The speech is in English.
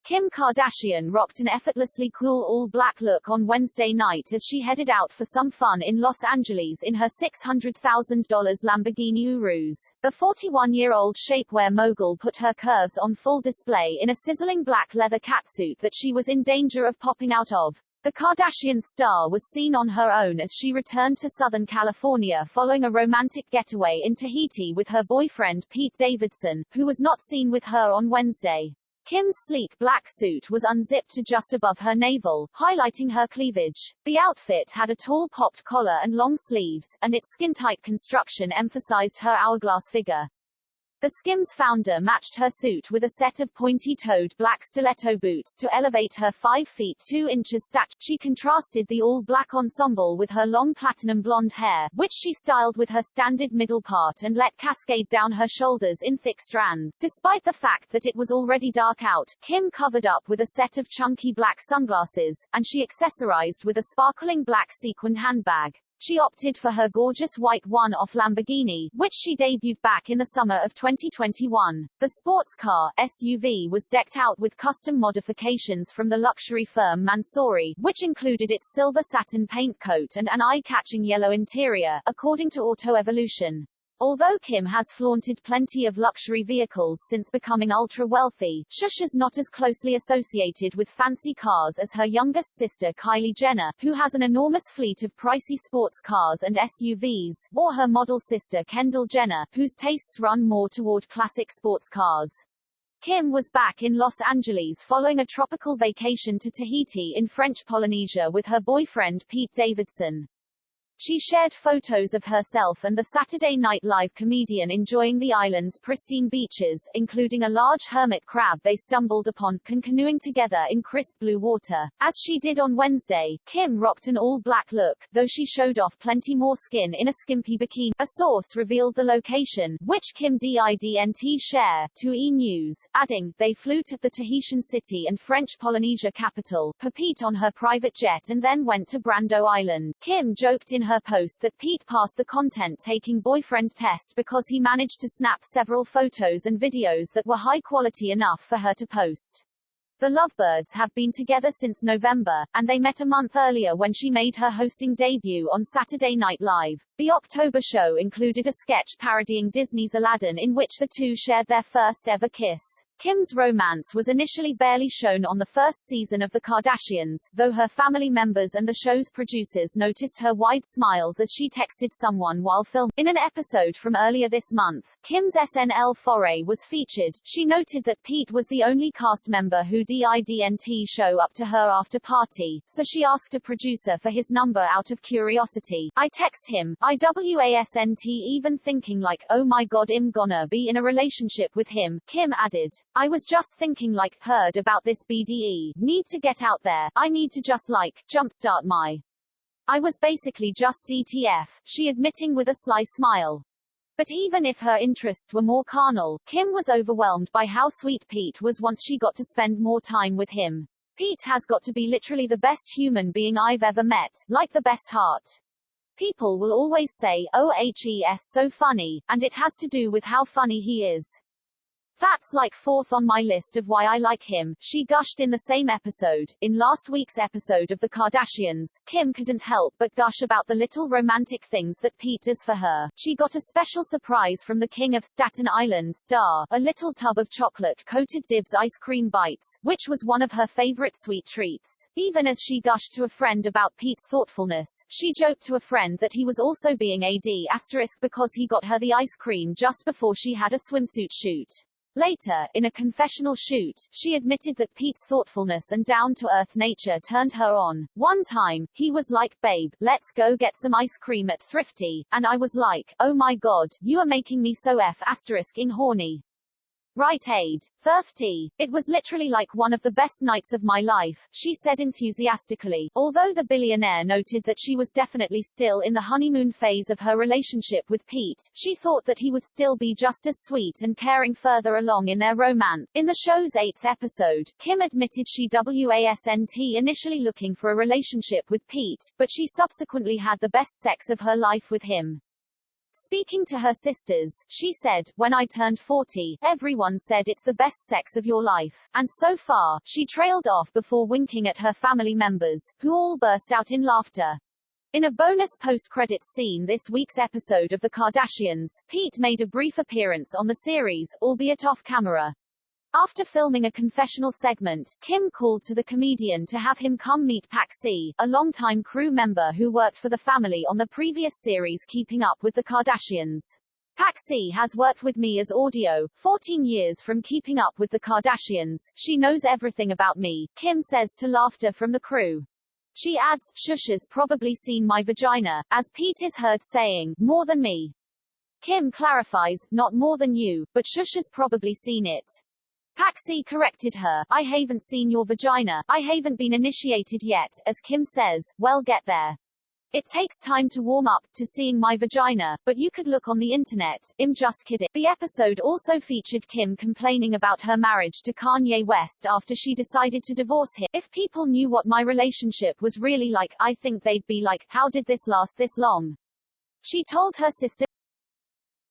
Kim Kardashian rocked an effortlessly cool all-black look on Wednesday night as she headed out for some fun in Los Angeles in her $600,000 Lamborghini Urus. The 41-year-old shapewear mogul put her curves on full display in a sizzling black leather catsuit that she was in danger of popping out of. The Kardashian star was seen on her own as she returned to Southern California following a romantic getaway in Tahiti with her boyfriend Pete Davidson, who was not seen with her on Wednesday. Kim's sleek black suit was unzipped to just above her navel, highlighting her cleavage. The outfit had a tall popped collar and long sleeves, and its skin-tight construction emphasized her hourglass figure. The Skims founder matched her suit with a set of pointy-toed black stiletto boots to elevate her 5 feet 2 inches stature. She contrasted the all-black ensemble with her long platinum blonde hair, which she styled with her standard middle part and let cascade down her shoulders in thick strands. Despite the fact that it was already dark out, Kim covered up with a set of chunky black sunglasses, and she accessorized with a sparkling black sequined handbag. She opted for her gorgeous white one-off Lamborghini, which she debuted back in the summer of 2021. The sports car, SUV, was decked out with custom modifications from the luxury firm Mansouri, which included its silver satin paint coat and an eye-catching yellow interior, according to Auto Evolution. Although Kim has flaunted plenty of luxury vehicles since becoming ultra-wealthy, Shush is not as closely associated with fancy cars as her youngest sister Kylie Jenner, who has an enormous fleet of pricey sports cars and SUVs, or her model sister Kendall Jenner, whose tastes run more toward classic sports cars. Kim was back in Los Angeles following a tropical vacation to Tahiti in French Polynesia with her boyfriend Pete Davidson. She shared photos of herself and the Saturday Night Live comedian enjoying the island's pristine beaches, including a large hermit crab they stumbled upon, canoeing together in crisp blue water. As she did on Wednesday, Kim rocked an all-black look, though she showed off plenty more skin in a skimpy bikini. A source revealed the location, which Kim didn't share, to E! News, adding, they flew to the Tahitian city and French Polynesia capital, per Pete on her private jet and then went to Brando Island. Kim joked in her post that Pete passed the content-taking boyfriend test because he managed to snap several photos and videos that were high quality enough for her to post. The lovebirds have been together since November, and they met a month earlier when she made her hosting debut on Saturday Night Live. The October show included a sketch parodying Disney's Aladdin in which the two shared their first ever kiss. Kim's romance was initially barely shown on the first season of The Kardashians, though her family members and the show's producers noticed her wide smiles as she texted someone while filming. In an episode from earlier this month, Kim's SNL foray was featured. She noted that Pete was the only cast member who didn't show up to her after party, so she asked a producer for his number out of curiosity. I text him, IWASNT, even thinking like, oh my god, I'm gonna be in a relationship with him, Kim added. I was just thinking like, heard about this BDE, need to get out there, I need to just like, jumpstart my. I was basically just DTF, she admitting with a sly smile. But even if her interests were more carnal, Kim was overwhelmed by how sweet Pete was once she got to spend more time with him. Pete has got to be literally the best human being I've ever met, like the best heart. People will always say, oh he's so funny, and it has to do with how funny he is. That's like fourth on my list of why I like him, she gushed in the same episode. In last week's episode of The Kardashians, Kim couldn't help but gush about the little romantic things that Pete does for her. She got a special surprise from the King of Staten Island star, a little tub of chocolate-coated Dibs ice cream bites, which was one of her favorite sweet treats. Even as she gushed to a friend about Pete's thoughtfulness, she joked to a friend that he was also being ** because he got her the ice cream just before she had a swimsuit shoot. Later, in a confessional shoot, she admitted that Pete's thoughtfulness and down-to-earth nature turned her on. One time, he was like, babe, let's go get some ice cream at Thrifty, and I was like, oh my god, you are making me so **ing horny. Right aid. Thrifty. It was literally like one of the best nights of my life, she said enthusiastically. Although the billionaire noted that she was definitely still in the honeymoon phase of her relationship with Pete, she thought that he would still be just as sweet and caring further along in their romance. In the show's 8th episode, Kim admitted she wasn't initially looking for a relationship with Pete, but she subsequently had the best sex of her life with him. Speaking to her sisters, she said, "When I turned 40, everyone said it's the best sex of your life. And so far," she trailed off before winking at her family members, who all burst out in laughter. In a bonus post-credits scene this week's episode of The Kardashians, Pete made a brief appearance on the series, albeit off-camera. After filming a confessional segment, Kim called to the comedian to have him come meet Paxi, a longtime crew member who worked for the family on the previous series Keeping Up with the Kardashians. "Paxi has worked with me as audio, 14 years from Keeping Up with the Kardashians. She knows everything about me," Kim says to laughter from the crew. She adds, "Shusha's probably seen my vagina," as Pete is heard saying, "More than me." Kim clarifies, "Not more than you, but Shusha's probably seen it." Paxi corrected her, "I haven't seen your vagina, I haven't been initiated yet," as Kim says, "Well, get there. It takes time to warm up to seeing my vagina, but you could look on the internet, I'm just kidding." The episode also featured Kim complaining about her marriage to Kanye West after she decided to divorce him. "If people knew what my relationship was really like, I think they'd be like, how did this last this long?" she told her sister.